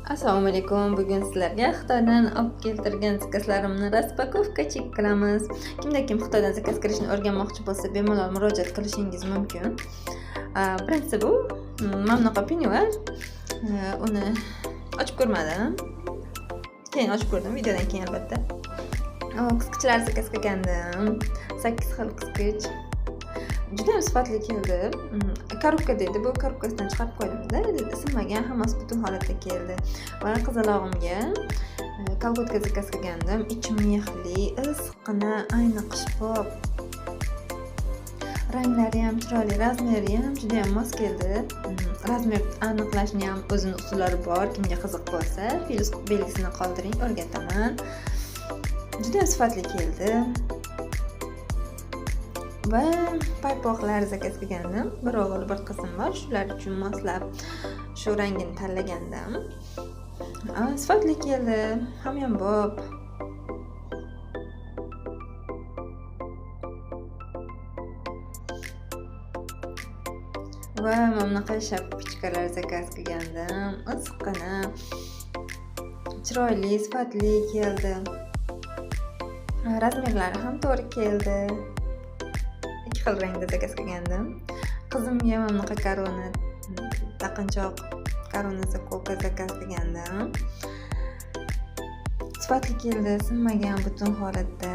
Assalomu alaykum. Bugun sizlarga Xitoydan olib keltirgan zakazlarimni raspakovkachi qilamiz. Kimda kim Xitoydan zakaz kirishni o'rganmoqchi bo'lsa, bemalol murojaat qilishingiz mumkin. Birinchisi bu mana bunaqa penyoar. Uni ochib ko'rmadim. Keyin ochib ko'rdim, videodan keyin albatta. Qisqichlar zakaz qilgandim. 8 xil qisqich. Juda ham sifatli keldi. Korobka dedi. Bu korobkasidan chiqarib qo'ydim-da. Sinmagan, hammasi butun holatda keldi. Va qizalog'imga kolgotka zakaz qilgandim. Ichi mexli, issiqqina, ayni qishloq. Ranglari ham chiroyli, razmeri ham juda ham mos keldi. Razmer aniqlashni ham o'zini usullari bor. Kimga qiziq bo'lsa, fil belgisini qoldiring, o'rgataman. Juda ham sifatli keldi. Va paypoqlar zakaz qilgandim. Bir o'g'il, bir qizim bor. Shular uchun moslab shu rangini tanlagandim. Sifatli keldi, hamyonbop. Va mana bunaqa shapkichkalar zakaz qilgandim. Issiqqina, chiroyli, sifatli keldi. Razmerlari ham to'g'ri keldi. Ikki xil rangda zakaz qilgandim. Qizimga mana bunaqa korona taqinchoq, korona zakovka zakaz qilgandim. Sifatli keldi, sinmagan butun holatda.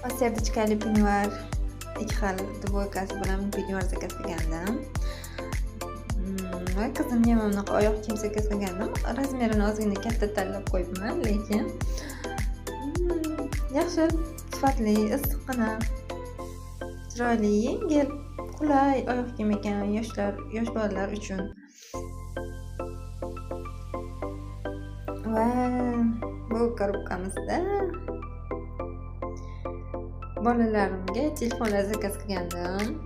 Va serdichkali penyoar, ikki xil dvoykasi bilan penyoar zakaz qilgandim. Va qizimga mana bunaqa oyoq kiyim zakaz qilgandim. Razmerini ozgina katta tanlab qo'yibman, lekin yaxshi, sifatli, issiqqina, chiroyli, yengil, qulay oyoq kiyim ekan yosh bolalar uchun. Va bu korobkamizda bolalarimga telefonlar zakaz qilgandim.